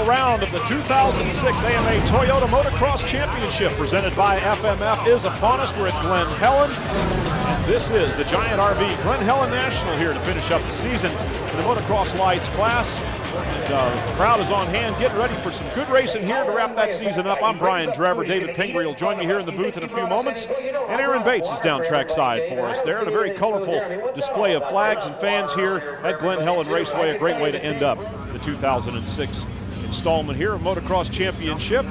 final round of the 2006 AMA Toyota Motocross Championship presented by FMF is upon us. We're at Glen Helen, and this is the Giant RV Glen Helen National here to finish up the season in the Motocross Lites class. And the crowd is on hand, getting ready for some good racing here to wrap that season up. I'm Brian Drever. David Pingree will join me here in the booth in a few moments. And Aaron Bates is down trackside for us there. And a very colorful display of flags and fans here at Glen Helen Raceway. A great way to end up the 2006 installment here of Motocross Championship.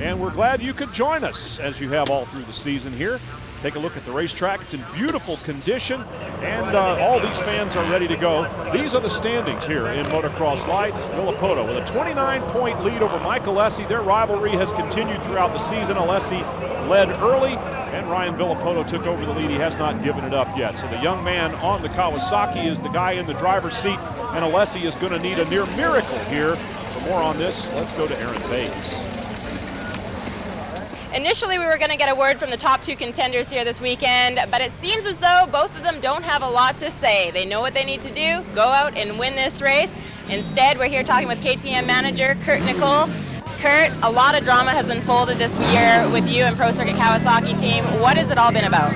And we're glad you could join us as you have all through the season here. Take a look at the racetrack. It's in beautiful condition, and all these fans are ready to go. These are the standings here in Motocross Lites. Villopoto with a 29-point lead over Mike Alessi. Their rivalry has continued throughout the season. Alessi led early, and Ryan Villopoto took over the lead. He has not given it up yet. So the young man on the Kawasaki is the guy in the driver's seat, and Alessi is going to need a near miracle here. For more on this, let's go to Aaron Bates. Initially, we were going to get a word from the top two contenders here this weekend, but it seems as though both of them don't have a lot to say. They know what they need to do, go out and win this race. Instead, we're here talking with KTM manager Kurt Nicole. Kurt, a lot of drama has unfolded this year with you and Pro Circuit Kawasaki team. What has it all been about?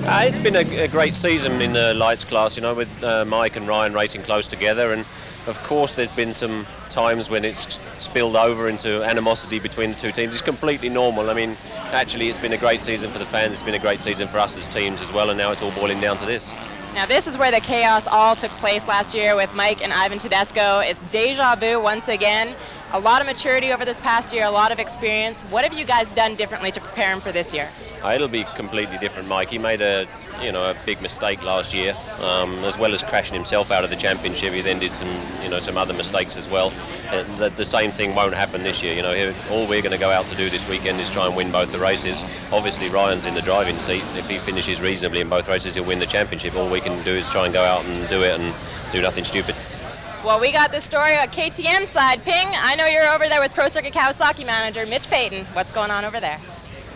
It's been a great season in the lights class, you know, with Mike and Ryan racing close together, and of course there's been some times when it's spilled over into animosity between the two teams. It's completely normal. I mean, actually it's been a great season for the fans, it's been a great season for us as teams as well, and now it's all boiling down to this. Now this is where the chaos all took place last year with Mike and Ivan Tedesco. It's deja vu once again. A lot of maturity over this past year, a lot of experience. What have you guys done differently to prepare him for this year? It'll be completely different, Mike. He made a big mistake last year, as well as crashing himself out of the championship. He then did some other mistakes as well. The same thing won't happen this year. You know, all we're going to go out to do this weekend is try and win both the races. Obviously, Ryan's in the driving seat. If he finishes reasonably in both races, he'll win the championship. All we can do is try and go out and do it and do nothing stupid. Well, we got this story at KTM side. Ping, I know you're over there with Pro Circuit Kawasaki manager Mitch Payton. What's going on over there?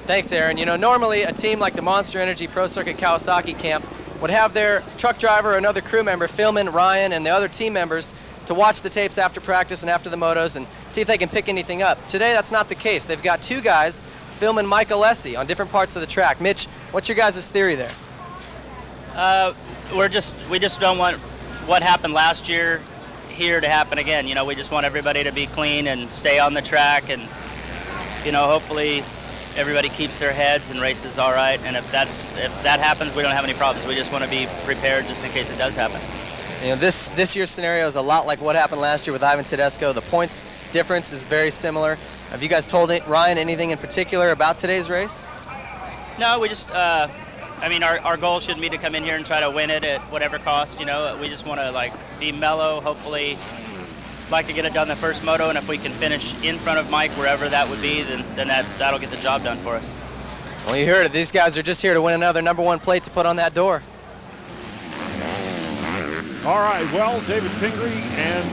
Thanks, Aaron. You know, normally a team like the Monster Energy Pro Circuit Kawasaki camp would have their truck driver or another crew member filming Ryan and the other team members to watch the tapes after practice and after the motos and see if they can pick anything up. Today, that's not the case. They've got two guys filming Mike Alessi on different parts of the track. Mitch, what's your guys' theory there? We just don't want what happened last year here to happen again. You know, we just want everybody to be clean and stay on the track, and you know, hopefully everybody keeps their heads and races all right. And if that happens, we don't have any problems. We just want to be prepared just in case it does happen. You know, this year's scenario is a lot like what happened last year with Ivan Tedesco. The points difference is very similar. Have you guys told Ryan anything in particular about today's race? No, we just our goal shouldn't be to come in here and try to win it at whatever cost. You know, we just want to be mellow. Hopefully, like to get it done the first moto, and if we can finish in front of Mike wherever that would be, then that'll get the job done for us. Well, you heard it. These guys are just here to win another #1 plate to put on that door. All right, well, David Pingree and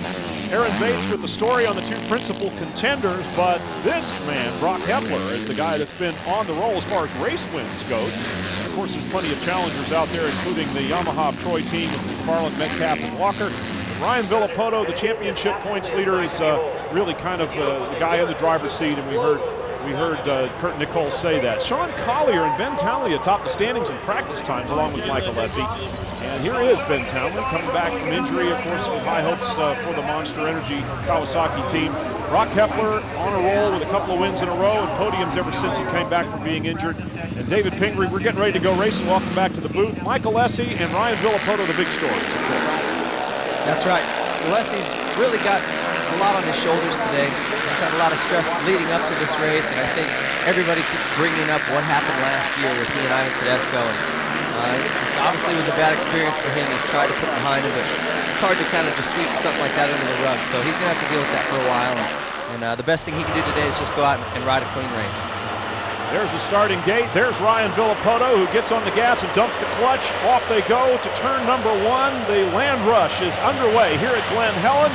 Aaron Bates with the story on the two principal contenders, but this man, Brock Hepler, is the guy that's been on the roll as far as race wins goes. Of course, there's plenty of challengers out there, including the Yamaha Troy team with McFarland, Metcalf, and Walker. Ryan Villopoto, the championship points leader, is really kind of the guy in the driver's seat, and we heard Kurt Nicole say that. Sean Collier and Ben Townley atop the standings in practice times, along with Mike Alessi. And here is Ben Townley coming back from injury, of course, with high hopes for the Monster Energy Kawasaki team. Brock Hepler on a roll with a couple of wins in a row and podiums ever since he came back from being injured. And David Pingree, we're getting ready to go racing. Welcome back to the booth. Mike Alessi and Ryan Villopoto, the big stories. That's right. Alessi's really got a lot on his shoulders today. He's had a lot of stress leading up to this race, and I think everybody keeps bringing up what happened last year with he and Ivan Tedesco. And obviously it was a bad experience for him. He's tried to put it behind him, but it's hard to kind of just sweep something like that under the rug. So he's going to have to deal with that for a while. And the best thing he can do today is just go out and ride a clean race. There's the starting gate. There's Ryan Villopoto, who gets on the gas and dumps the clutch. Off they go to turn #1. The land rush is underway here at Glen Helen.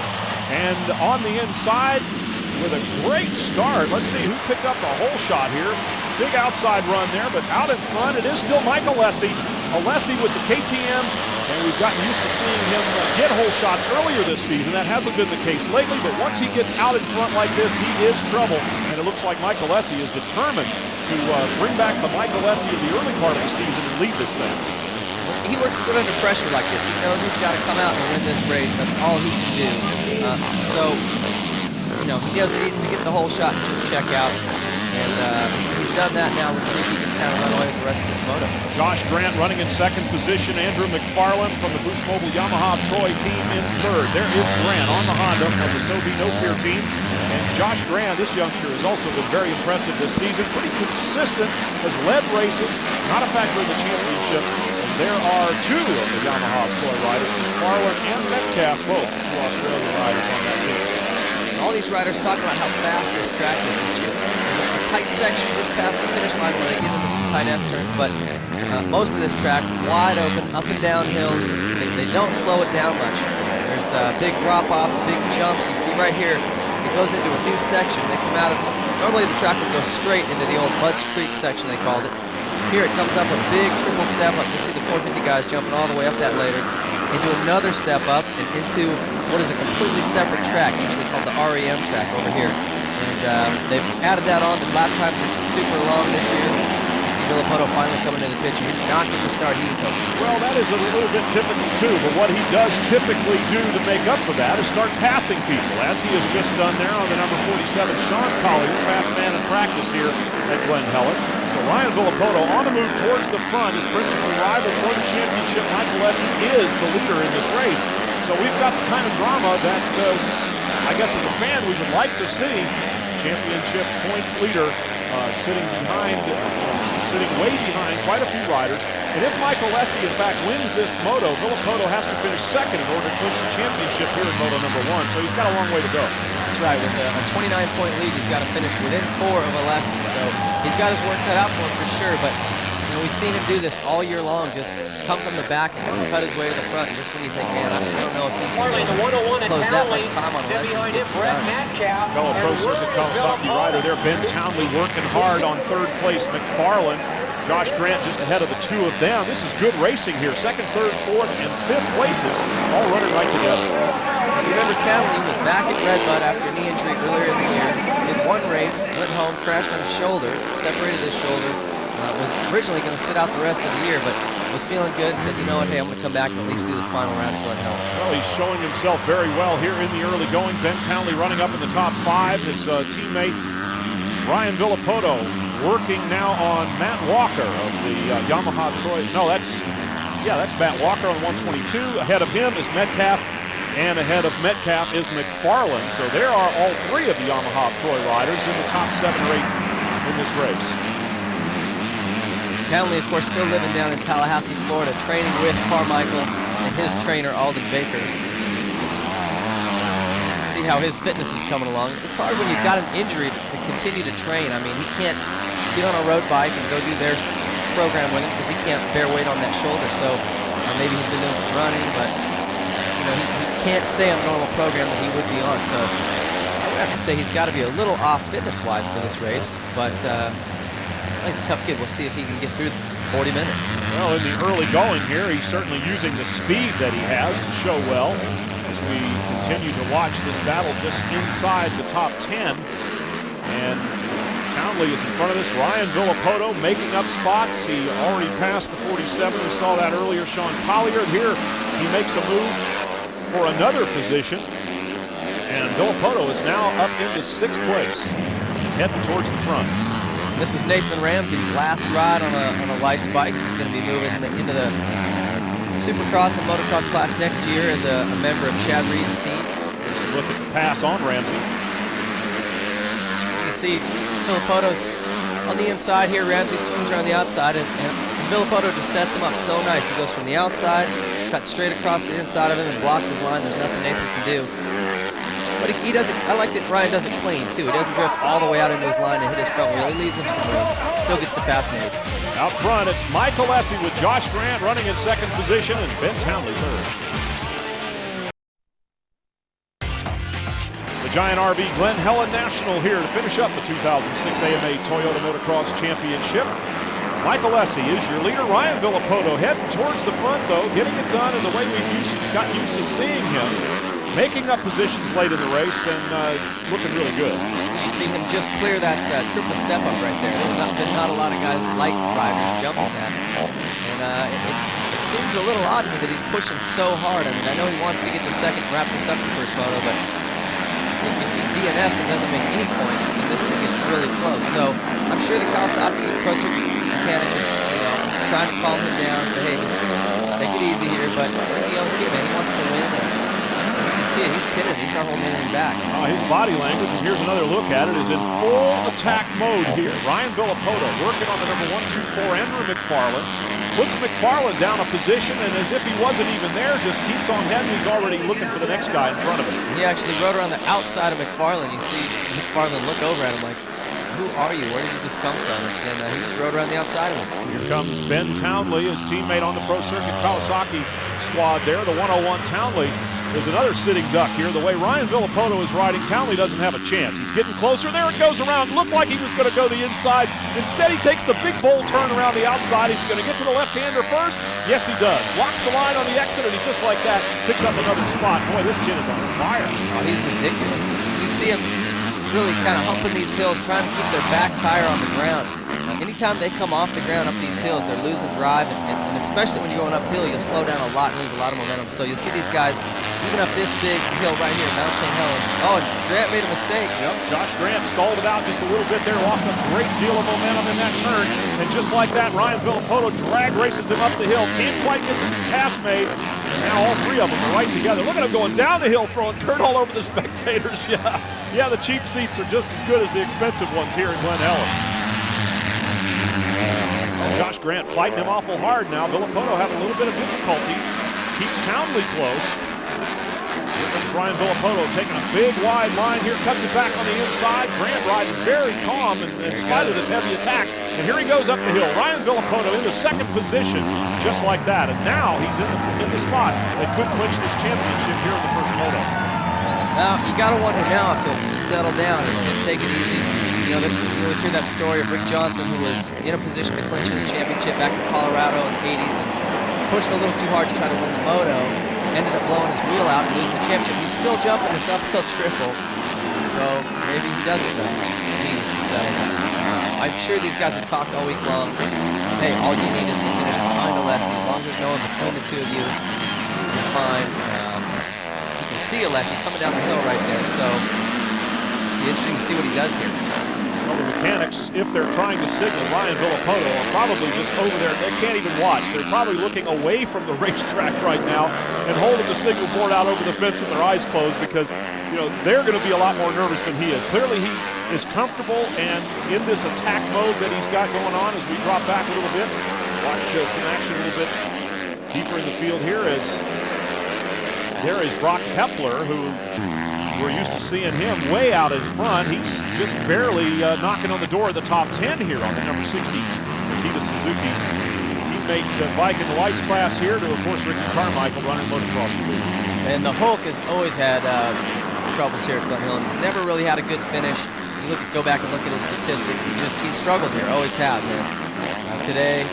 And on the inside, with a great start. Let's see who picked up the whole shot here. Big outside run there, but out in front, it is still Mike Alessi. Alessi with the KTM And we've gotten used to seeing him get hole shots earlier this season. That hasn't been the case lately, but once he gets out in front like this, he is trouble. And it looks like Michael Alessi is determined to bring back the Michael Alessi of the early part of the season and lead this thing. He works good under pressure like this. He knows he's got to come out and win this race. That's all he can do. He knows he needs to get the whole shot and just check out. And he's done that now. Let's see if he can kind of run away with the rest of this moto. Josh Grant running in second position. Andrew McFarland from the Boost Mobile Yamaha Troy team in third. There is Grant on the Honda of the Sobe No Fear team. And Josh Grant, this youngster, has also been very impressive this season. Pretty consistent, has led races, not a factor in the championship. And there are two of the Yamaha Troy riders, McFarland and Metcalf, both two Australian riders on that team. All these riders talk about how fast this track is this year. There's a tight section just past the finish line where they get into some tight S-turns, but most of this track wide open, up and down hills. They don't slow it down much. There's big drop-offs, big jumps. You see right here, it goes into a new section. They come out of, normally the track would go straight into the old Budds Creek section, they called it. Here it comes up a big triple step up. You'll see the 450 guys jumping all the way up that later. Into another step up and into what is a completely separate track, usually called the REM track over here. And they've added that on. The lap times are super long this year. You see Villopoto finally coming in the picture. He did not get the start he was hoping. Well, that is a little bit typical too, but what he does typically do to make up for that is start passing people, as he has just done there on the number 47, Sean Collier, fast man in practice here at Glen Helen. So Ryan Villopoto on the move towards the front. His principal rival for the championship, Michael Alessi, is the leader in this race. So we've got the kind of drama that I guess as a fan we would like to see. Championship points leader sitting way behind quite a few riders. And if Michael Alessi in fact wins this moto, Villopoto has to finish second in order to clinch the championship here in moto number 1. So he's got a long way to go. That's right. With a 29-point lead, he's got to finish within 4 of Alessi. So he's got his work cut out for him for sure. But we've seen him do this all year long. Just come from the back and cut his way to the front. And just when you think, man, I don't know if he's going to close that much time on Alessi. Fellow Pro Circuit Kawasaki rider there, Ben Townley working hard on third place. McFarland, Josh Grant just ahead of the two of them. This is good racing here. Second, third, fourth, and fifth places all running right together. You remember Townley was back at Redbud after a knee injury earlier in the year. Did one race, went home, crashed on his shoulder, separated his shoulder. Was originally going to sit out the rest of the year, but was feeling good and said, you know what, hey, I'm going to come back and at least do this final round at Glen Helen. Well, he's showing himself very well here in the early going. Ben Townley running up in the top 5. His teammate Ryan Villopoto working now on Matt Walker of the Yamaha Troy. No, that's Matt Walker on 122. Ahead of him is Metcalf, and ahead of Metcalf is McFarland. So there are all 3 of the Yamaha Troy riders in the top 7 or 8 in this race. Townley, of course, still living down in Tallahassee, Florida, training with Carmichael and his trainer, Alden Baker. See how his fitness is coming along. It's hard when you've got an injury to continue to train. I mean, he can't get on a road bike and go do their program with him because he can't bear weight on that shoulder. So maybe he's been doing some running, but he can't stay on a normal program that he would be on. So I would have to say he's got to be a little off fitness-wise for this race, but he's a tough kid. We'll see if he can get through 40 minutes. Well, in the early going here, he's certainly using the speed that he has to show well as we continue to watch this battle just inside the top 10. And Townley is in front of this. Ryan Villopoto making up spots. He already passed the 47. We saw that earlier. Sean Collier here. He makes a move for another position. And Villopoto is now up into 6th place, heading towards the front. This is Nathan Ramsey's last ride on a Lites bike. He's going to be moving into the Supercross and Motocross class next year as a member of Chad Reed's team. Let's look at the pass on Ramsey. You see Villopoto's on the inside here. Ramsey swings around the outside, and Villopoto just sets him up so nice. He goes from the outside, cuts straight across the inside of him, and blocks his line. There's nothing Nathan can do. But he does it. I like that Ryan does it clean too. He doesn't drift all the way out into his line and hit his front wheel. He leaves him some room. Still gets the pass made. Out front, it's Michael Alessi with Josh Grant running in 2nd position and Ben Townley 3rd. The Giant RV Glen Helen National here to finish up the 2006 AMA Toyota Motocross Championship. Michael Alessi is your leader. Ryan Villopoto heading towards the front, though, getting it done in the way we've got used to seeing him. Making up positions late in the race and looking really good. You see him just clear that triple step up right there. There's not a lot of guys, light riders, jumping that. And it seems a little odd to me that he's pushing so hard. I mean, I know he wants to get the second, wrap this up the first moto, but if he DNFs and doesn't make any points, then this thing gets really close. So I'm sure the Kawasaki Pro Circuit mechanics are trying to calm him down, say, hey, just take it easy here, but he's a young kid, man. He wants to win. You can see it, he's pinning, he's not holding anything back. His body language, and here's another look at it, is in full attack mode here. Ryan Villopoto working on the number 1, 2, 4, Andrew McFarland. Puts McFarland down a position, and as if he wasn't even there, just keeps on heading. He's already looking for the next guy in front of him. He actually rode around the outside of McFarland. You see McFarland look over at him like, who are you? Where did you just come from? And he just rode around the outside of him. Here comes Ben Townley, his teammate on the Pro Circuit Kawasaki squad there. The 101 Townley is another sitting duck here. The way Ryan Villopoto is riding, Townley doesn't have a chance. He's getting closer. There it goes around. Looked like he was going to go the inside. Instead, he takes the big bowl turn around the outside. He's going to get to the left-hander first. Yes, he does. Walks the line on the exit, and he just like that picks up another spot. Boy, this kid is on fire. Oh, he's ridiculous. You see him really kind of humping these hills, trying to keep their back tire on the ground. Anytime they come off the ground up these hills, they're losing drive, and especially when you're going uphill, you'll slow down a lot and lose a lot of momentum. So you'll see these guys even up this big hill right here, Mount St. Helens. Oh, and Grant made a mistake. Yep, Josh Grant stalled it out just a little bit there, lost a great deal of momentum in that turn, and just like that, Ryan Villopoto drag races him up the hill. Can't quite get the pass made. Now all three of them are right together. Look at him going down the hill, throwing dirt all over the spectators. Yeah, the cheap seats are just as good as the expensive ones here in Glen Helen. Josh Grant fighting him awful hard now. Villopoto having a little bit of difficulty. Keeps Townley close. Here comes Ryan Villopoto taking a big wide line here, cuts it back on the inside. Grant riding very calm in spite of this heavy attack. And here he goes up the hill. Ryan Villopoto into second position, just like that. And now he's in the spot that could clinch this championship here in the first moto. Now, you got to wonder now if he'll settle down and take it easy. You know, you always hear that story of Rick Johnson, who was in a position to clinch his championship back in Colorado in the 80s and pushed a little too hard to try to win the moto. Ended up blowing his wheel out and losing the championship. He's still jumping this uphill triple, so maybe he doesn't need to settle down. I'm sure these guys have talked all week long. Hey, all you need is to finish behind Alessi. As long as there's no one between the two of you, you're fine. You can see Alessi coming down the hill right there, so it'll be interesting to see what he does here. Well, the mechanics, if they're trying to signal Ryan Villopoto, are probably just over there. They can't even watch. They're probably looking away from the racetrack right now and holding the signal board out over the fence with their eyes closed because, you know, they're going to be a lot more nervous than he is. Clearly, he is comfortable and in this attack mode that he's got going on as we drop back a little bit. Watch some action a little bit deeper in the field here as there is Brock Kepler, who we're used to seeing him way out in front. He's just barely knocking on the door of the top 10 here on the number 60 Makita Suzuki. Teammate bike in the lights class here to, of course, Ricky Carmichael running motocross. And the Hulk has always had troubles here at Glen Helen. He's never really had a good finish. You go back and look at his statistics. He's struggled here, always has. And today,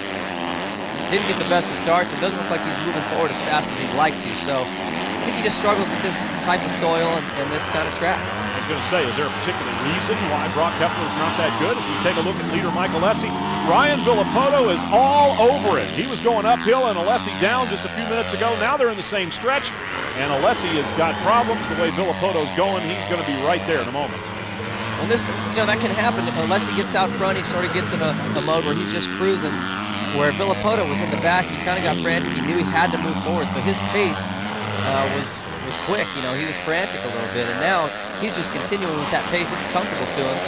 didn't get the best of starts. It doesn't look like he's moving forward as fast as he'd like to. So I think he just struggles with this type of soil and this kind of track. I was going to say, is there a particular reason why Brock Kepler is not that good? As we take a look at leader Michael Alessi, Ryan Villopoto is all over it. He was going uphill and Alessi down just a few minutes ago. Now they're in the same stretch, and Alessi has got problems. The way Villopoto's going, he's going to be right there in a moment. Well, this, that can happen unless he gets out front. He sort of gets in a mode where he's just cruising. Where Villopoto was in the back, he kind of got frantic. He knew he had to move forward, so his pace was quick. You know, he was frantic a little bit, and now he's just continuing with that pace. It's comfortable to him.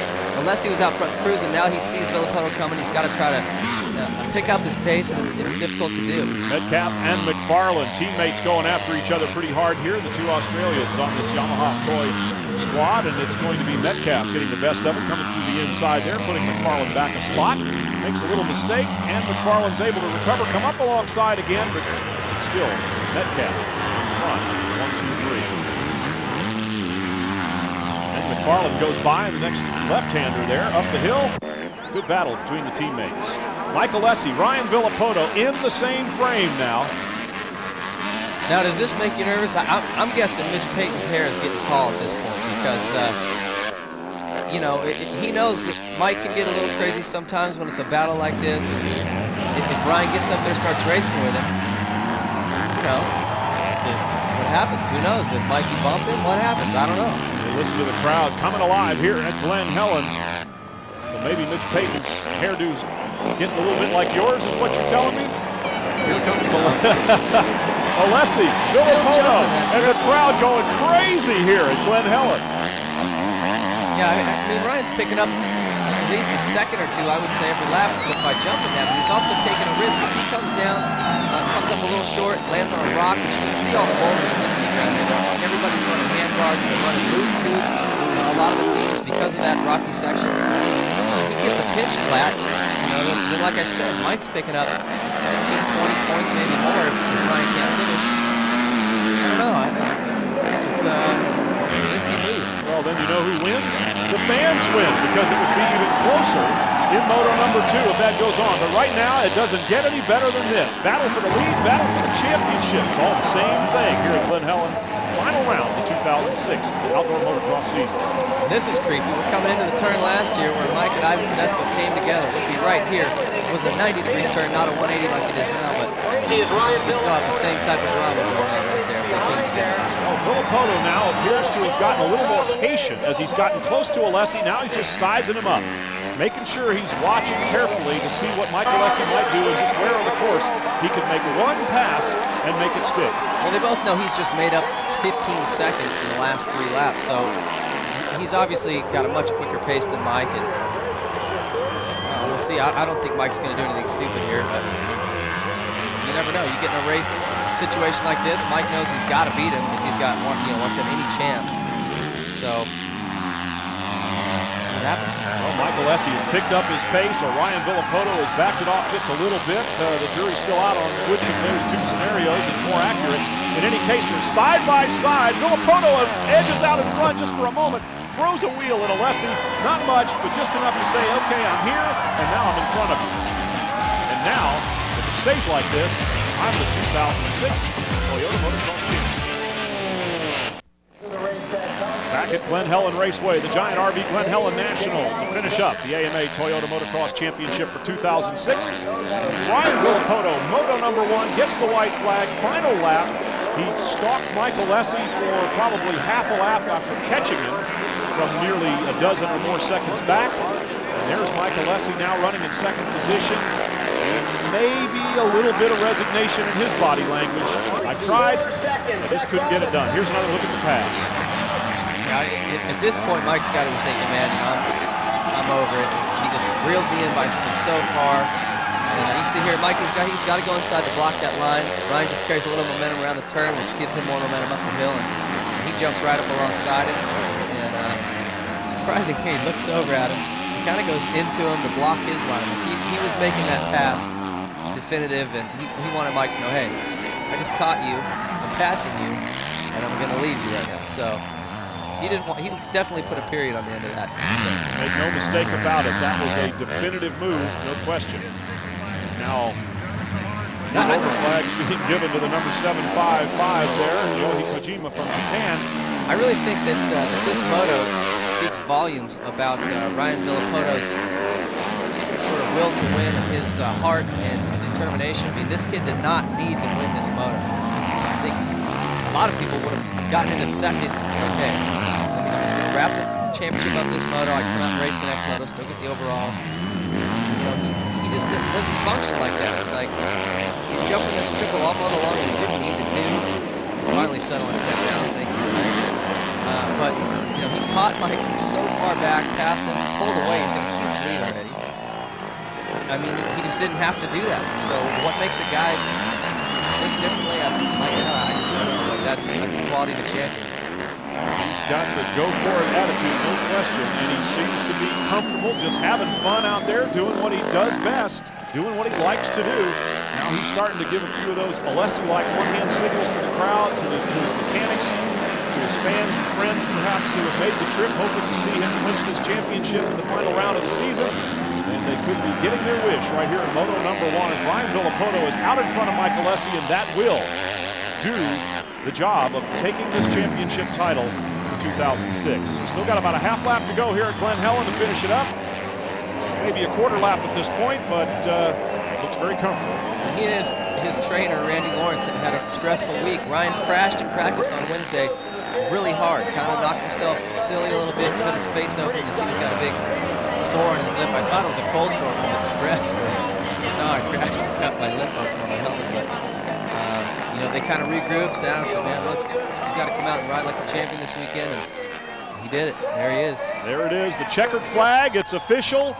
Unless he was out front cruising, now he sees Villopoto coming. He's got to try to pick up his pace, and it's difficult to do. Metcalf and McFarland, teammates going after each other pretty hard here. The two Australians on this Yamaha Toy squad, and it's going to be Metcalf getting the best of it, coming through the inside there, putting McFarland back a spot. Makes a little mistake, and McFarland's able to recover, come up alongside again, but still Metcalf in front. 1, 2, 3. And McFarland goes by, and the next left-hander there up the hill. Good battle between the teammates. Michael Alessi, Ryan Villopoto in the same frame now. Now, does this make you nervous? I'm guessing Mitch Payton's hair is getting tall at this point because, you know, he knows that Mike can get a little crazy sometimes when it's a battle like this. If Ryan gets up there and starts racing with him, you know, what happens? Who knows? Does Mikey bump him? What happens? I don't know. Listen to the crowd coming alive here at Glen Helen. So maybe Mitch Payton's hairdo's getting a little bit like yours, is what you're telling me? Here comes Alessi, Villopoto, and the crowd going crazy here at Glen Helen. Yeah, I mean, Ryan's picking up at least a second or two, I would say, every lap by jumping that, but he's also taking a risk. If he comes down, comes up a little short, lands on a rock, which you can see all the boulders around there. Everybody's running handguards, they're running loose tubes. A lot of the teams, because of that rocky section, he gets a pitch flat. You know, then like I said, Mike's picking up 15, 20 points, maybe more if Ryan can't finish. I don't know. It's a risky move. Well, then you know who wins? The fans win, because it would be even closer in moto number 2 if that goes on. But right now, it doesn't get any better than this. Battle for the lead, battle for the championship. It's all the same thing here at Glen Helen. Final round of the 2006 outdoor motocross season. This is creepy. We're coming into the turn last year where Mike and Ivan Tedesco came together. It would be right here. It was a 90-degree turn, not a 180 like it is now, but we still have the same type of drama going on right there if they came together. Well, Villopoto now appears to have gotten a little more patient as he's gotten close to Alessi. Now he's just sizing him up, making sure he's watching carefully to see what Michael Alessi might do and just where on the course he could make one pass and make it stick. Well, they both know he's just made up 15 seconds in the last 3 laps, so he's obviously got a much quicker pace than Mike, and we'll see. I don't think Mike's going to do anything stupid here, but you never know. You get in a race situation like this, Mike knows he's got to beat him if he's got one, wants to have any chance. So what happens? Well, Michael Alessi has picked up his pace, or Ryan Villopoto has backed it off just a little bit. The jury's still out on which of those 2 scenarios is more accurate. In any case, they're side by side. Villopoto edges out in front just for a moment, throws a wheel at Alessi. Not much, but just enough to say, okay, I'm here, and now I'm in front of you. And now, if it stays like this, I'm the 2006 Toyota Motocross champion. Back at Glen Helen Raceway, the Giant RV Glen Helen National to finish up the AMA Toyota Motocross Championship for 2006. Ryan Villopoto, moto number 1, gets the white flag, final lap. He stalked Michael Alessi for probably half a lap after catching him from nearly a dozen or more seconds back. And there's Michael Alessi now running in second position. And maybe a little bit of resignation in his body language. I tried, I just couldn't get it done. Here's another look at the pass. At this point, Mike's got to be thinking, man, I'm over it. He just reeled me in from so far. And you see here, Mike, he's got to go inside to block that line. Ryan just carries a little momentum around the turn, which gives him more momentum up the hill, and he jumps right up alongside it. And surprising here, he looks over at him. He kind of goes into him to block his line. He was making that pass definitive, and he wanted Mike to know, hey, I just caught you, I'm passing you, and I'm going to leave you right now. So he definitely put a period on the end of that. So. Make no mistake about it, that was a definitive move, no question. Now, over flags being given to the number 755 there, Yohei Kojima from Japan. I really think that this moto speaks volumes about Ryan Villopoto's sort of will to win, and his heart and determination. I mean, this kid did not need to win this moto. I think a lot of people would have gotten into second and said, okay, I'm just going to wrap the championship up this moto. I cannot race the next moto, still get the overall. You know, he just doesn't function like that. It's like he's jumping this triple all moto long he didn't need to do. He's finally settling that down, thank you. But you know, he caught Mike from so far back, passed him, pulled away. He's got a huge lead already. I mean, he just didn't have to do that. So what makes a guy think differently? I just don't know. Like that's the quality of the champion. He's got the go-for-it attitude, no question, and he seems to be comfortable just having fun out there, doing what he does best, doing what he likes to do. Now he's starting to give a few of those Alessi-like one-hand signals to the crowd, to his mechanics, to his fans and friends perhaps who have made the trip, hoping to see him clinch this championship in the final round of the season. And and they could be getting their wish right here in Moto number 1 as Ryan Villopoto is out in front of Michael Alessi, and that will do the job of taking this championship title in 2006. Still got about a half lap to go here at Glen Helen to finish it up. Maybe a quarter lap at this point, but looks very comfortable. He and his trainer, Randy Lawrence, had a stressful week. Ryan crashed in practice on Wednesday really hard, kind of knocked himself silly a little bit, cut his face open. You see he's got a big sore on his lip. I thought it was a cold sore from the stress, but it's not. I crashed and cut my lip open on my helmet. But, you know, they kind of regrouped, sat down and said, man, look, you got to come out and ride like a champion this weekend. And he did it. There he is. There it is, the checkered flag. It's official.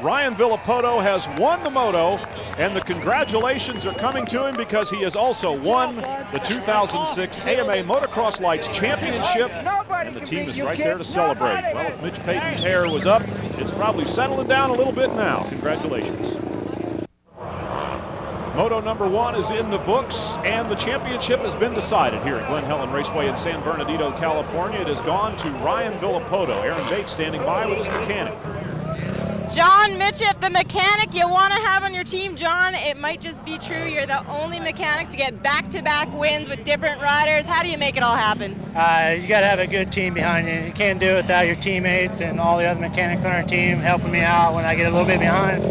Ryan Villopoto has won the moto, and the congratulations are coming to him because he has also won the 2006 AMA Motocross Lites Championship, and the team is right there to celebrate. Well, if Mitch Payton's hair was up, it's probably settling down a little bit now. Congratulations. Moto number 1 is in the books, and the championship has been decided here at Glen Helen Raceway in San Bernardino, California. It has gone to Ryan Villopoto. Aaron Bates standing by with his mechanic. John Mitchell, the mechanic you want to have on your team. John, it might just be true you're the only mechanic to get back-to-back wins with different riders. How do you make it all happen? You got to have a good team behind you. You can't do it without your teammates and all the other mechanics on our team helping me out when I get a little bit behind.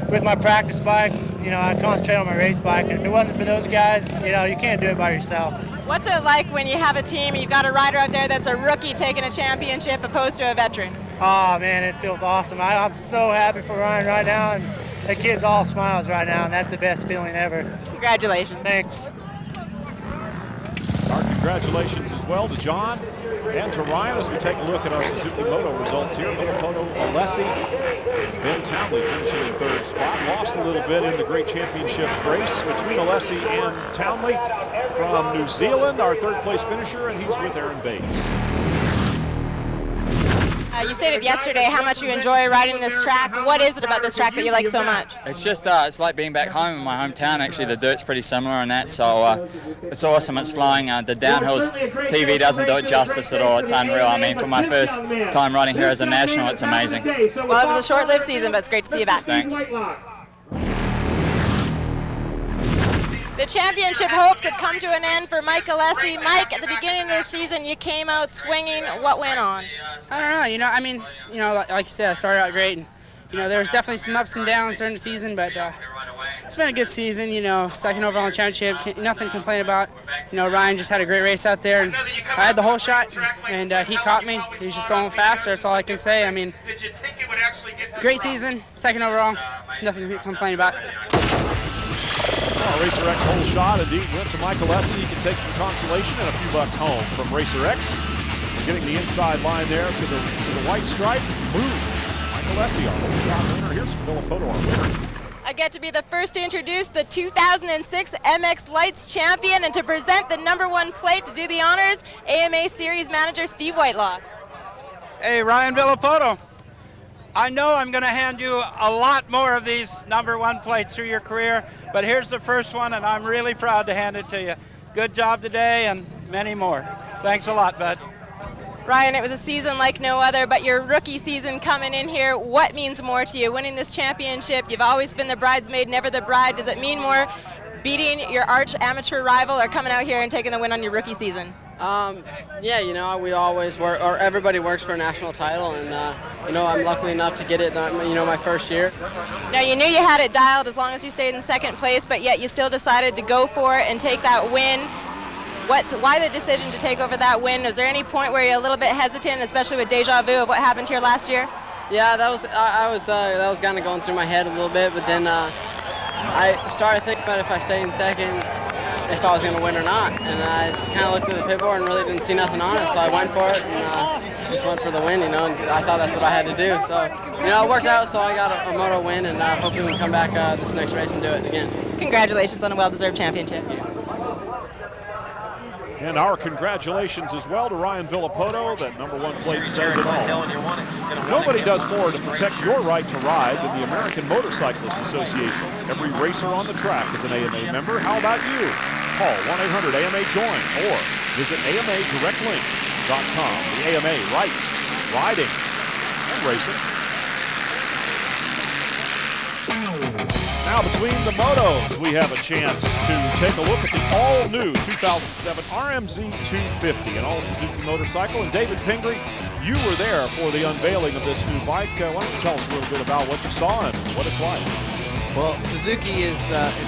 With my practice bike, you know, I concentrate on my race bike, and if it wasn't for those guys, you know, you can't do it by yourself. What's it like when you have a team and you've got a rider out there that's a rookie taking a championship opposed to a veteran? Oh man, it feels awesome. I'm so happy for Ryan right now, and the kid's all smiles right now, and that's the best feeling ever. Congratulations. Thanks. Our congratulations as well to John and to Ryan as we take a look at our Suzuki Moto results here. Villopoto, Alessi, Ben Townley finishing in 3rd spot. Lost a little bit in the great championship race between Alessi and Townley from New Zealand, our 3rd place finisher, and he's with Aaron Bates. You stated yesterday how much you enjoy riding this track. What is it about this track that you like so much? It's just, it's like being back home in my hometown. Actually, the dirt's pretty similar on that, so it's awesome. It's flying. The downhills, TV doesn't do it justice at all. It's unreal. I mean, for my first time riding here as a national, it's amazing. Well, it was a short-lived season, but it's great to see you back. Thanks. The championship hopes have come to an end for Mike Alessi. Mike, at the beginning of the season, you came out swinging. What went on? I don't know. You know, I mean, you know, like you said, I started out great. And, you know, there was definitely some ups and downs during the season, but it's been a good season. You know, 2nd overall in the championship, nothing to complain about. You know, Ryan just had a great race out there, and I had the whole shot, and he caught me. He was just going faster. That's all I can say. I mean, great season, 2nd overall, nothing to complain about. Well, Racer X whole shot indeed went to Michael Alessi. He can take some consolation and a few bucks home from Racer X. Getting the inside line there to the white stripe. Boom. Michael Alessi, our whole shot winner. Here's Villopoto, our winner. I get to be the first to introduce the 2006 MX Lites champion and to present the #1 plate to do the honors, AMA Series manager Steve Whitelaw. Hey, Ryan Villopoto. I know I'm going to hand you a lot more of these #1 plates through your career, but here's the first one, and I'm really proud to hand it to you. Good job today, and many more. Thanks a lot, bud. Ryan, it was a season like no other, but your rookie season coming in here, what means more to you? Winning this championship, you've always been the bridesmaid, never the bride. Does it mean more beating your arch amateur rival or coming out here and taking the win on your rookie season? Yeah, you know, we always work, or everybody works for a national title, and you know, I'm lucky enough to get it, you know, my first year. Now, you knew you had it dialed as long as you stayed in 2nd place, but yet you still decided to go for it and take that win. Why the decision to take over that win? Was there any point where you're a little bit hesitant, especially with deja vu of what happened here last year? Yeah, that was that was kind of going through my head a little bit, but then I started thinking about if I stayed in 2nd, if I was going to win or not, and I just kind of looked at the pit board and really didn't see nothing on it, so I went for it and just went for the win, you know, and I thought that's what I had to do. So, you know, it worked out, so I got a moto win, and hopefully we can come back this next race and do it again. Congratulations on a well-deserved championship. And our congratulations as well to Ryan Villopoto. That #1 plate says it all. Nobody does more to protect your right to ride than the American Motorcyclist Association. Every racer on the track is an AMA member. How about you? Call 1-800-AMA-JOIN or visit AMADirectLink.com. The AMA writes, riding, and racing. Now between the motos, we have a chance to take a look at the all-new 2007 RMZ 250, an all-Suzuki motorcycle. And David Pingree, you were there for the unveiling of this new bike. Why don't you tell us a little bit about what you saw and what it's like? Well, Suzuki is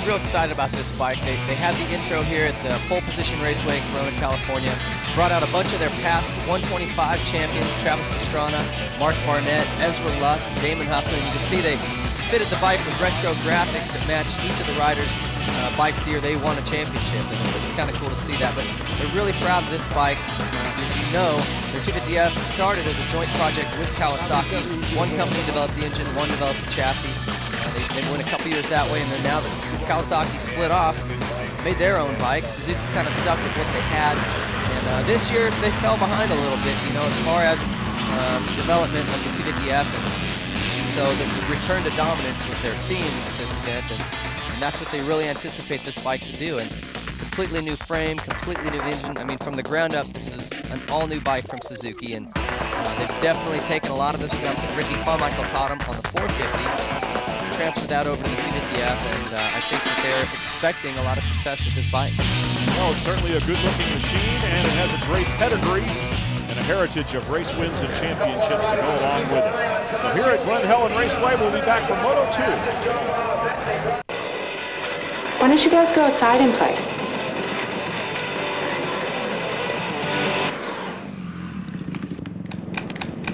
real excited about this bike. They had the intro here at the Pole Position Raceway in Corona, California. Brought out a bunch of their past 125 champions, Travis Pastrana, Mark Barnett, Ezra Lusk, Damon Huffman. You can see they fitted the bike with retro graphics that matched each of the riders' bikes the year they won a championship. And it was kind of cool to see that. But they're really proud of this bike. As you know, their 250F started as a joint project with Kawasaki. One company developed the engine, one developed the chassis. They went a couple years that way, and then now that Kawasaki split off, made their own bike. Suzuki kind of stuck with what they had. And this year, they fell behind a little bit, you know, as far as development of the 250F. And so the return to dominance was their theme at this event, and that's what they really anticipate this bike to do. And completely new frame, completely new engine. I mean, from the ground up, this is an all-new bike from Suzuki, and they've definitely taken a lot of the stuff that Ricky Carmichael taught them on the 450, transferred that over to the 250F, and I think that they're expecting a lot of success with this bike. Well, it's certainly a good-looking machine, and it has a great pedigree and a heritage of race wins and championships to go along with it. So here at Glen Helen Raceway, we'll be back for Moto 2. Why don't you guys go outside and play?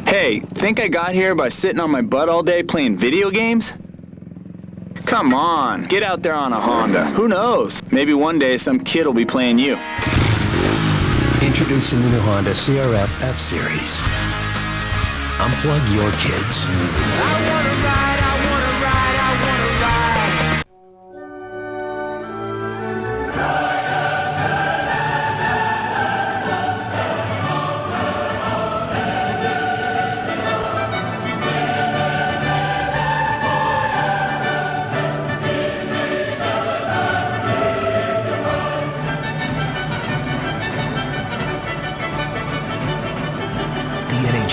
Hey, think I got here by sitting on my butt all day playing video games? Come on, get out there on a Honda. Who knows? Maybe one day some kid will be playing you. Introducing the new Honda CRF F-Series. Unplug your kids. I wanna ride, I wanna ride, I wanna ride.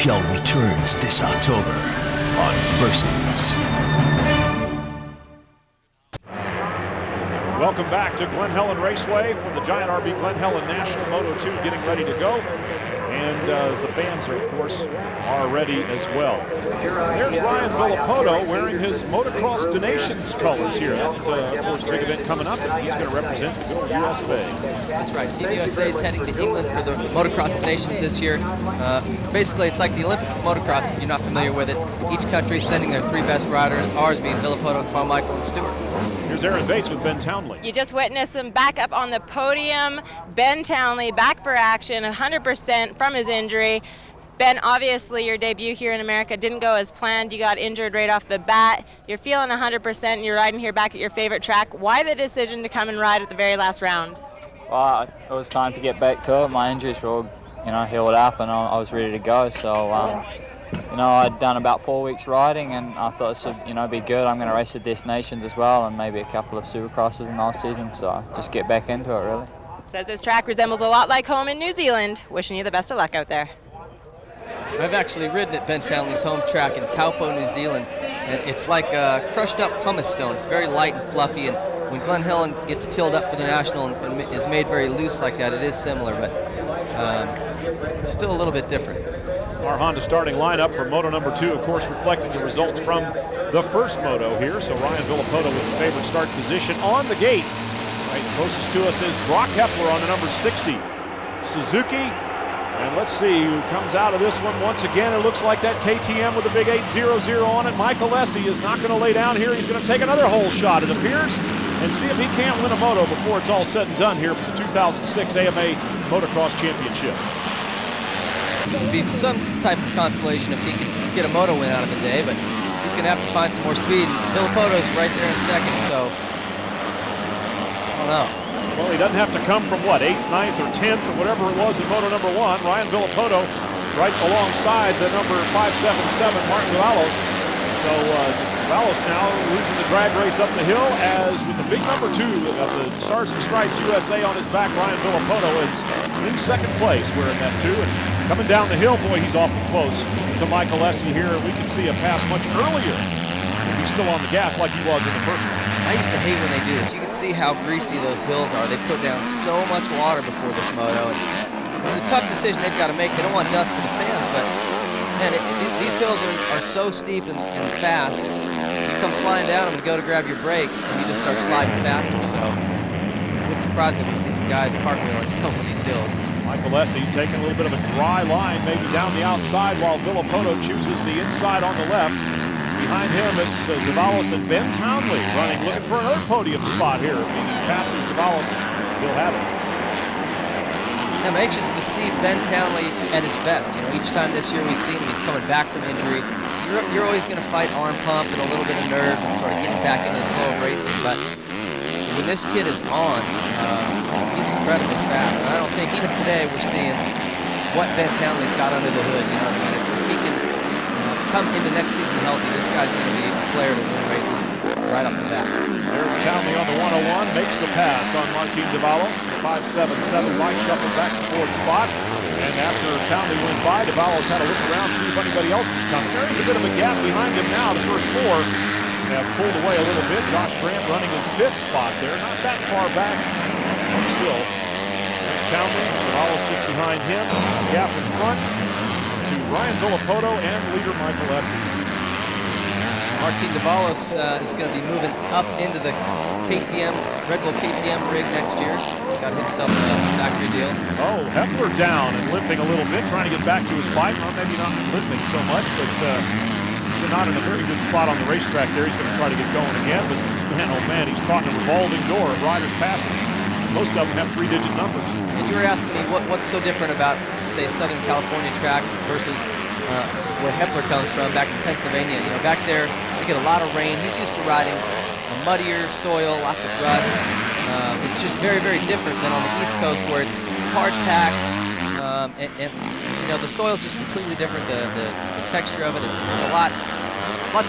NHL returns this October on Versus. Welcome back to Glen Helen Raceway for the Giant RV Glen Helen National Moto 2 getting ready to go. And the fans, are, of course, are ready as well. There's Ryan Villopoto wearing his Motocross Donations colors here. That, of course, big event coming up, and he's going to represent the good US of A. That's right. Team USA is heading to England for the Motocross Donations this year. Basically, it's like the Olympics of motocross, if you're not familiar with it. Each country sending their three best riders, ours being Villopoto, Carmichael, and Stewart. Here's Aaron Bates with Ben Townley. You just witnessed him back up on the podium. Ben Townley back for action, 100% from his injury. Ben, obviously your debut here in America didn't go as planned. You got injured right off the bat. You're feeling 100%. You're riding here back at your favorite track. Why the decision to come and ride at the very last round? Well, it was time to get back to it. My injuries were all, healed up, and I was ready to go. So, I'd done about 4 weeks riding, and I thought this would, be good. I'm going to race the Destinations as well, and maybe a couple of Supercrosses in the off season. So just get back into it, really. Says his track resembles a lot like home in New Zealand. Wishing you the best of luck out there. I've actually ridden at Ben Townley's home track in Taupo, New Zealand. And it's like crushed up pumice stone. It's very light and fluffy, and when Glen Helen gets tilled up for the National and is made very loose like that, it is similar, but still a little bit different. Our Honda starting lineup for Moto number 2, of course, reflecting the results from the first Moto here. So Ryan Villopoto with the favorite start position on the gate. Right closest to us is Brock Hepler on the number 60 Suzuki. And let's see who comes out of this one. Once again, it looks like that KTM with a big 800 on it. Michael Lessie is not going to lay down here. He's going to take another hole shot, it appears, and see if he can't win a moto before it's all said and done here for the 2006 AMA Motocross Championship. It'd be some type of consolation if he can get a moto win out of the day, but he's going to have to find some more speed. Villopoto's right there in second, so I don't know. Well, he doesn't have to come from, 8th, 9th, or 10th, or whatever it was in Moto number 1. Ryan Villopoto right alongside the number 577, Martin Vallos. So Vallos now losing the drag race up the hill, as with the big number 2 of the Stars and Stripes USA on his back, Ryan Villopoto is in second place wearing that 2. And coming down the hill, boy, he's awful close to Michael Lessie here. We can see a pass much earlier he's still on the gas like he was in the first one. I used to hate when they do this. You can see how greasy those hills are. They put down so much water before this moto. It's a tough decision they've got to make. They don't want dust for the fans, but man, these hills are so steep and fast. You come flying down them and go to grab your brakes, and you just start sliding faster. So it wouldn't surprise me if we see some guys cartwheeling over these hills. Michael Essie taking a little bit of a dry line, maybe down the outside, while Villopoto chooses the inside on the left. Behind him, it's Davalos and Ben Townley running, looking for another podium spot here. If he passes Davalos, he'll have it. I'm anxious to see Ben Townley at his best. You know, each time this year we've seen him, he's coming back from injury. You're always going to fight arm pump and a little bit of nerves and sort of getting back into the flow of racing. But when this kid is on, he's incredibly fast. And I don't think even today we're seeing what Ben Townley's got under the hood. You know what I mean? If he can come into next season healthy, this guy's going to be a player to win races right off the bat. There's Townley on the 101, makes the pass on Martin Davalos. 5.77 bike shuffled back to fourth spot. And after Townley went by, Davalos had to look around, see if anybody else was coming. There is a bit of a gap behind him now. The first four have pulled away a little bit. Josh Grant running in fifth spot there. Not that far back, but still. Townley, Davalos just behind him. Gap in front to Ryan Villopoto and leader Michael Essie. Martin Davalos is going to be moving up into the KTM, Red Bull KTM rig next year. Got himself a factory deal. Oh, Hepler down and limping a little bit, trying to get back to his bike. Well, maybe not limping so much, but he's not in a very good spot on the racetrack there. He's going to try to get going again, but man, oh man, he's caught in a revolving door of riders passing. Most of them have 3-digit numbers. And you were asking me what's so different about, say, Southern California tracks versus where Hepler comes from, back in Pennsylvania. You know, back there, we get a lot of rain. He's used to riding muddier soil, lots of ruts. It's just very, very different than on the East Coast where it's hard packed, and you know, the soil's just completely different. The texture of it, it's a lot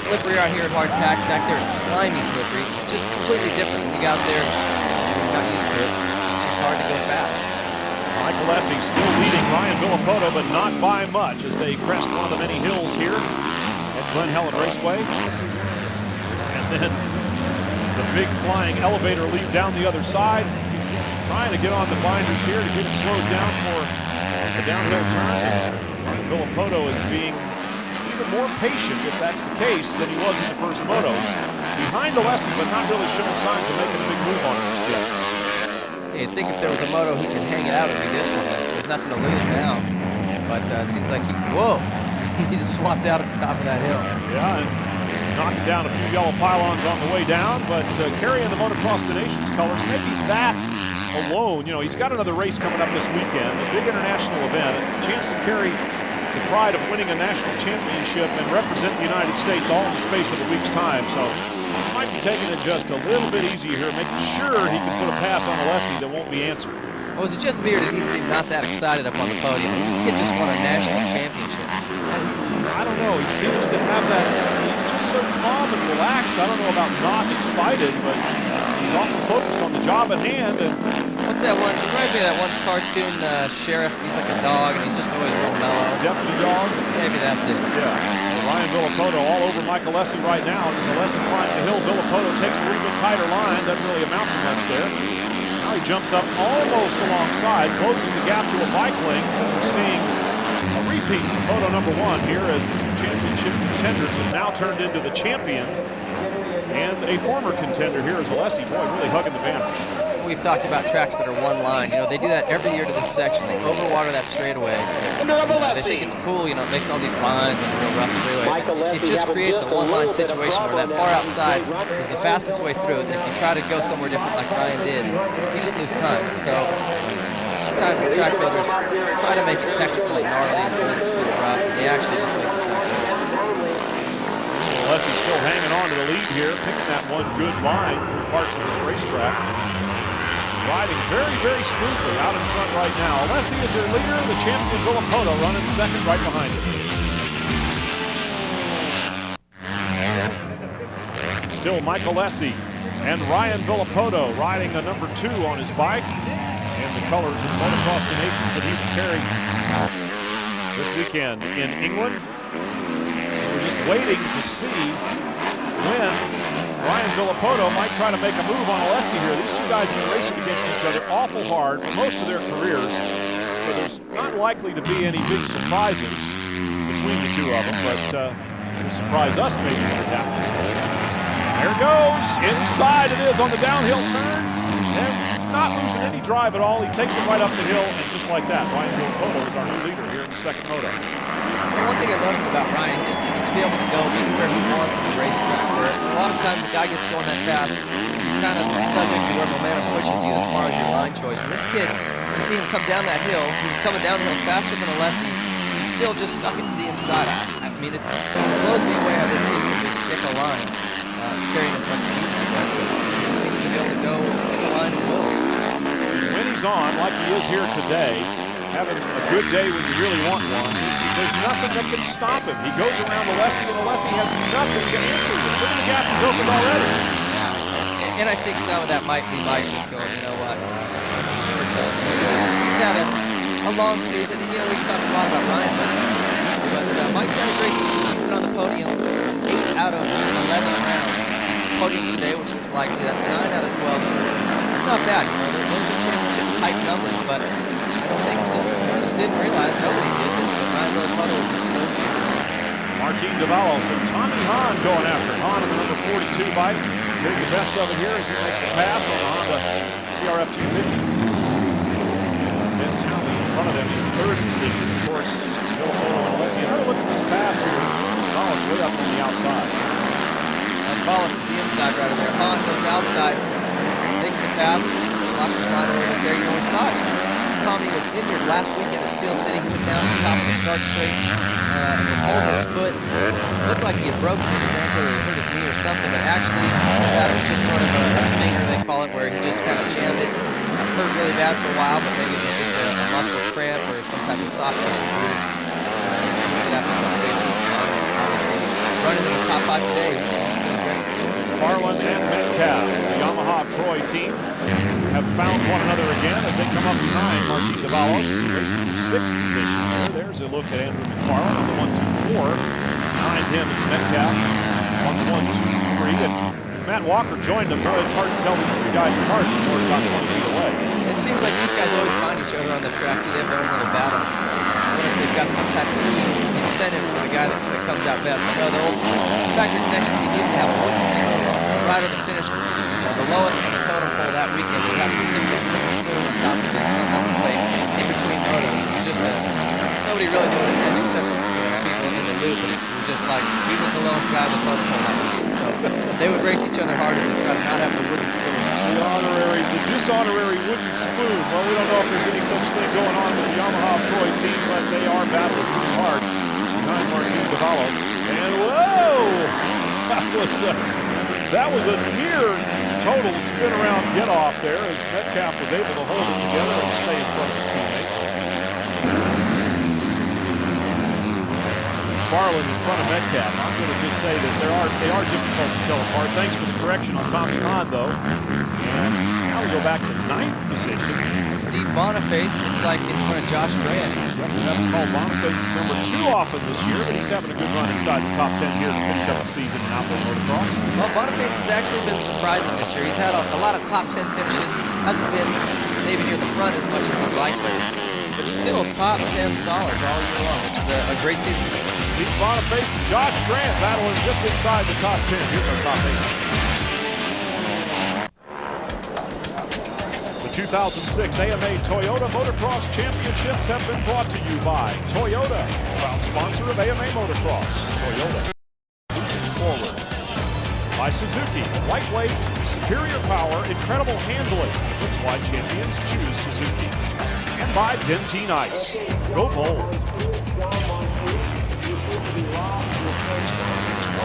slipperier out here at hard pack. Back there, it's slimy slippery. It's just completely different when you get out there. You're not used to it. It's just hard to go fast. Michael Essie still leading Ryan Villopoto, but not by much as they crest one of the many hills here at Glen Helen Raceway. And then the big flying elevator lead down the other side. Trying to get on the binders here to get it slowed down for the downhill turn. Ryan Villopoto is being even more patient, if that's the case, than he was in the first motos. Behind Alessi, but not really showing signs of making a big move on it yet. You'd think if there was a moto who can hang it out, it'd be this one. There's nothing to lose now. But it seems like he just swapped out at the top of that hill. Yeah, and knocking down a few yellow pylons on the way down, but carrying the Motocross the Nations colors, maybe that alone. You know, he's got another race coming up this weekend, a big international event, a chance to carry the pride of winning a national championship and represent the United States all in the space of a week's time. So he might be taking it just a little bit easier here, making sure he can put a pass on Alessi that won't be answered. Well, was it just me or did he seem not that excited up on the podium? This kid just won a national championship. I don't know. He seems to have that. He's just so calm and relaxed. I don't know about not excited, but he's often focused on the job at hand. And what's that one? It reminds me of that one cartoon sheriff. He's like a dog, and he's just always real mellow. Deputy dog? Maybe that's it. Yeah. Ryan Villopoto all over Michael Essie right now. As Alessi climbs the hill, Villopoto takes a little bit tighter line. Doesn't really amount to much there. Now he jumps up almost alongside, closes the gap to a bike link. We're seeing a repeat from photo number one here as the two championship contenders have now turned into the champion. And a former contender here is Alessi. Boy, really hugging the banner. We've talked about tracks that are one line. You know, they do that every year to this section. They overwater that straightaway. They think it's cool, you know, it makes all these lines and a real rough straightaway. It just creates a one-line situation where that far outside is the fastest way through it. And if you try to go somewhere different like Ryan did, you just lose time. So sometimes the track builders try to make it technical and gnarly and old school rough, and they actually just make the track worse. Alessi still hanging on to the lead here, picking that one good line through parts of this racetrack. Riding very, very smoothly out in front right now. Alessi is your leader, the champion Villopoto running second right behind him. Still Michael Alessi and Ryan Villopoto riding the number 2 on his bike. And the colors of Motocross the Nations that he will carry this weekend in England. We're just waiting to see when Ryan Villopoto might try to make a move on Alessi here. These two guys have been racing against each other awful hard for most of their careers, so there's not likely to be any big surprises between the two of them, but it'll surprise us maybe when it happens. There goes, inside it is on the downhill turn, and not losing any drive at all. He takes it right up the hill, and just like that, Ryan Villopoto is our new leader here in the second moto. And one thing I noticed about Ryan, he just seems to be able to go anywhere he wants at the racetrack, where a lot of times the guy gets going that fast, you're kind of subject to where momentum pushes you as far as your line choice. And this kid, you see him come down that hill, he was coming down the hill faster than Alessi, he still just stuck it to the inside. I mean, it blows me away how this kid can just stick a line, carrying as much speed as he does, but he just seems to be able to go in the line and will. When he's on, like he is here today, having a good day when you really want one, there's nothing that can stop him. He goes around Alessi, and Alessi has nothing to answer with. Look at the gap he's opened already. And I think some of that might be Mike just going, you know what? He's had a long season, and we've talked a lot about Ryan, but Mike's had a great season. He's been on the podium 8 out of 11 rounds. Podium today, which looks likely, that's 9 out of 12. It's not bad, those are championship type numbers, but I don't think we just didn't realize, nobody did, that Ryan Villopoto was so famous. Martin Davalos and Tommy Hahn going after it. Hahn on the number 42 bike. Here's the best of it here as he makes a pass on the Honda CRF 250. Ben Townley in front of him in third position. Of course, Villopoto and Alessi. Another look at this pass here. Davalos way up on the outside. Davalos is the inside rider there. Hahn goes outside, takes the pass, locks his line a little bit there. We thought Tommy was injured last weekend at Steel City. He went down to the top of the start straight and was holding his foot. It looked like he had broken his ankle or hurt his knee or something, but actually that was just sort of a stinger, they call it, where he just kind of jammed it. Hurt really bad for a while, but maybe it was just a muscle cramp or some type of soft tissue bruise. He said after a couple days he was fine. Obviously, running in the top 5 today. Farland and Metcalf, the Yamaha Troy team, have found one another again as they come up behind Martin Davalos, racing in 6th position there. There's a look at Andrew McFarland on the 1-2-4. Behind him is Metcalf on the 1-2-3. And if Matt Walker joined them, boy, it's hard to tell these three guys apart. They're about 20 feet away. It seems like these guys always find each other on the track. They have their own little battle. I wonder if they've got some type of team incentive for the guy that comes out best. I know the old Factory Connection team used to have a rider that finished the lowest on the totem pole that weekend would have to stick this little spoon on top of his number plate in between motos. It was just nobody really knew what it meant except people in the loop. It was just like he was the lowest guy on the totem pole that weekend. So they would race each other harder to try to not have the wooden spoon. The dishonorary wooden spoon. Well, we don't know if there's any such thing going on with the Yamaha Troy team, but they are battling pretty hard behind Martin Davalos. And whoa! That was a near total spin around get off there as Metcalf was able to hold it together and stay in front of his teammate. Farland in front of Metcalf. I'm going to just say that they are difficult to tell apart. Thanks for the correction on Tommy Hahn, though. And now we go back to 9th position. Steve Boniface looks like in front of Josh Grant. Yep, we haven't called Boniface number 2 often this year, but he's having a good run inside the top 10 here to finish up the season in outdoor motocross. Well, Boniface has actually been surprising this year. He's had a lot of top 10 finishes. Hasn't been maybe near the front as much as he'd like, but still top 10 solids all year long, which is a great season. Steve Boniface and Josh Grant battling just inside the top 10. Here's our top 8. The 2006 AMA Toyota Motocross Championships have been brought to you by Toyota, proud sponsor of AMA Motocross. Toyota, moving forward. By Suzuki, lightweight, superior power, incredible handling. That's why champions choose Suzuki. And by Dentine Ice. Go bold.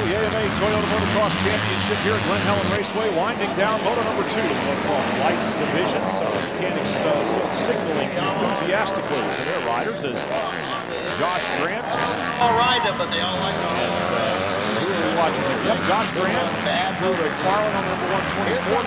The AMA Toyota Motocross Championship here at Glen Helen Raceway, winding down moto number 2 in the Motocross Lites division. So the mechanics still signaling enthusiastically to their riders as Josh Grant. All right, but they all like who are we watching here? Yep, Josh Grant, Andrew McFarland on number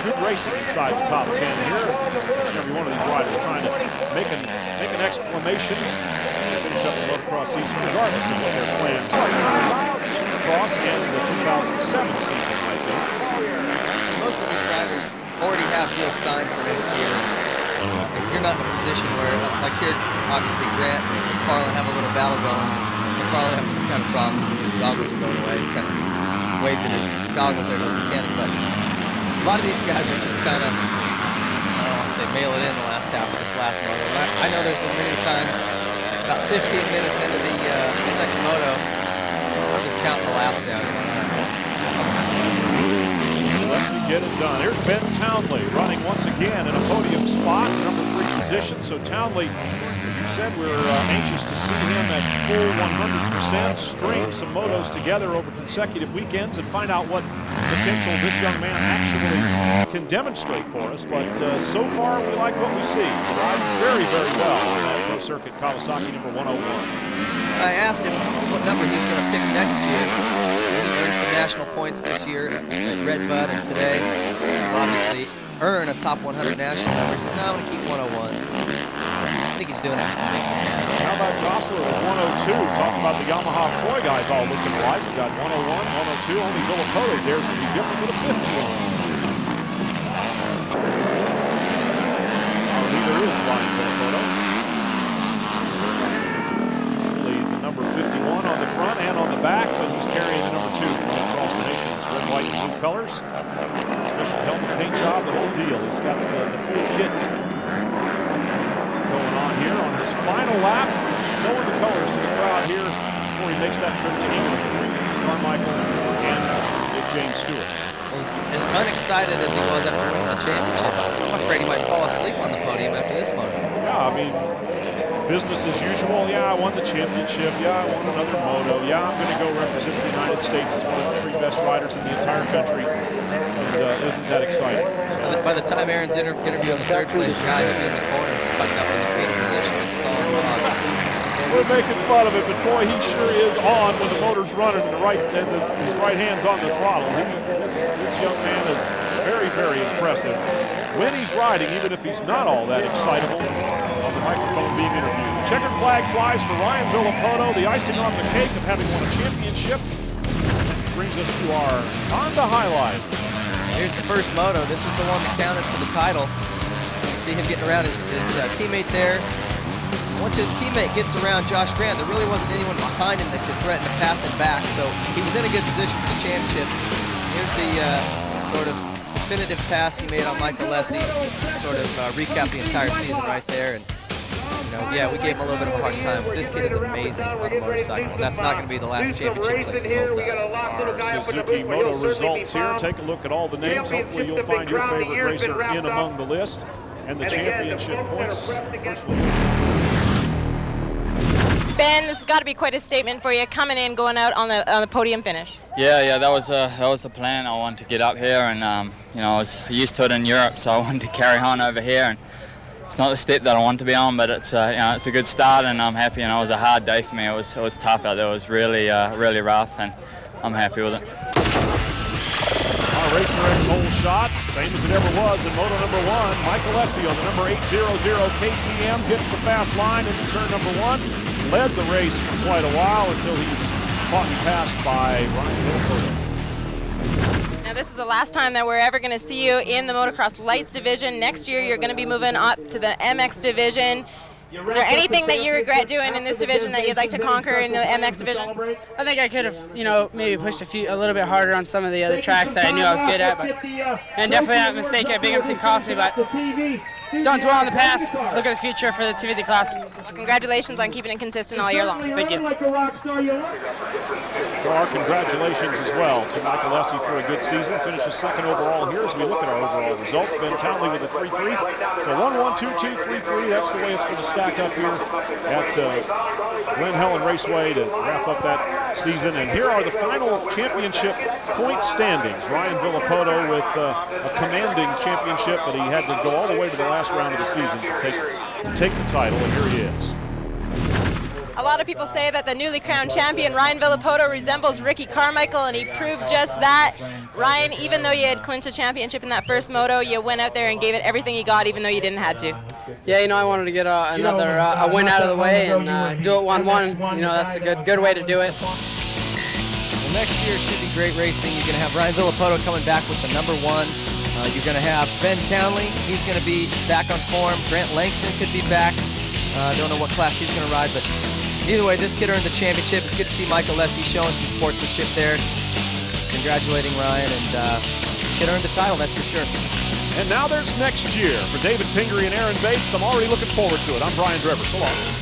124. Good racing inside the top 10 here. Each and every one of these riders trying to make an exclamation and finish up the motocross season regardless of what their plans are. Cross in the 2007 season. Most of these drivers already have deals signed for next year. If you're not in a position where, like here, obviously Grant and McFarland have a little battle going. McFarland having some kind of problems with his goggles are going away. He kind of waved at his goggles there to the mechanic, but a lot of these guys are just kind of, I don't want to say mail it in the last half of this last moto. I know there's been many times, about 15 minutes into the second moto, I'm just counting the laps down. Let's get it done. Here's Ben Townley running once again in a podium spot, number 3 position. So Townley, as you said, we're anxious to see him at full 100%, string some motos together over consecutive weekends and find out what potential this young man actually can demonstrate for us. But so far, we like what we see. Riding very, very well on that Pro Circuit Kawasaki number 101. I asked him what number he was going to pick next year. He earned some national points this year at Red Bud and today. Obviously earn a top 100 national number. He says, no, I'm going to keep 101. I think he's doing it just to make it happen. How about Gosselaar at 102? Talk about the Yamaha Troy guys all looking alike. We've got 101, 102. Only Villopoto dares to be different with a 51. Our leader is Ryan Villopoto. Number 51 on the front and on the back, but he's carrying the number 2 across the nation's red, white, and blue colors. Special helmet paint job, the whole deal. He's got the full kit going on here on his final lap, showing the colors to the crowd here before he makes that trip to England. Carmichael and Big James Stewart. As unexcited as he was after winning the championship, I'm afraid he might fall asleep on the podium after this moto. Yeah, I mean, business as usual. Yeah, I won the championship. Yeah, I won another moto. Yeah, I'm going to go represent the United States as one of the 3 best riders in the entire country. And isn't that exciting? By the time Aaron's interviewing the 3rd place guy to be in the corner, talking about the defeated position is solid odds. We're making fun of it, but boy, he sure is on when the motor's running and his right hand's on the throttle. This young man is very, very impressive when he's riding, even if he's not all that excitable on the microphone being interviewed. The checkered flag flies for Ryan Villopoto, the icing on the cake of having won a championship. That brings us to our Honda highlight. Here's the first moto. This is the one that counted for the title. You see him getting around his teammate there. Once his teammate gets around Josh Grant, there really wasn't anyone behind him that could threaten to pass him back, so he was in a good position for the championship. Here's the sort of definitive pass he made on Michael Lessie, sort of recap the entire season right there. And yeah, we gave him a little bit of a hard time, but this kid is amazing on a motorcycle. That's not going to be the last championship. Our Suzuki Moto results here. Take a look at all the names. Hopefully you'll find your favorite racer in among the list. And the championship points. First one. Ben, this has got to be quite a statement for you, coming in, going out on the podium finish. Yeah, that was the plan. I wanted to get up here, and I was used to it in Europe, so I wanted to carry on over here. And it's not the step that I want to be on, but it's it's a good start, and I'm happy. And it was a hard day for me. It was tough out there. It was really rough, and I'm happy with it. Our Racer X hole shot, same as it ever was in moto number 1. Michael Lessie on the number 800 KTM gets the fast line into turn number 1. Led the race for quite a while until he was caught and passed by Ryan Villopoto. Now this is the last time that we're ever going to see you in the Motocross Lights division. Next year you're going to be moving up to the MX division. Is there anything that you regret doing in this division that you'd like to conquer in the MX division? I think I could have, maybe pushed a little bit harder on some of the other tracks that I knew I was good at, and definitely that mistake at Binghamton cost me, but don't dwell on the past, look at the future for the 250 class. Well, congratulations on keeping it consistent all year long. Thank you. So our congratulations as well to Michael Lessie for a good season. Finishes 2nd overall here as we look at our overall results. Ben Townley with a 3-3. So 1-1, 2-2, 3-3. That's the way it's going to stack up here at Glen Helen Raceway to wrap up that season. And here are the final championship point standings. Ryan Villopoto with a commanding championship, but he had to go all the way to the last round of the season to take the title, and here he is. A lot of people say that the newly crowned champion, Ryan Villopoto, resembles Ricky Carmichael, and he proved just that. Ryan, even though you had clinched a championship in that first moto, you went out there and gave it everything you got, even though you didn't have to. Yeah, I wanted to get another a win out of the way and do it 1-1. That's a good way to do it. Next year should be great racing. You're going to have Ryan Villopoto coming back with the number 1. You're going to have Ben Townley. He's going to be back on form. Grant Langston could be back. Don't know what class he's going to ride, but either way, this kid earned the championship. It's good to see Michael Lessie showing some sportsmanship there. Congratulating Ryan, and this kid earned the title, that's for sure. And now there's next year. For David Pingree and Aaron Bates, I'm already looking forward to it. I'm Brian Driver. So long.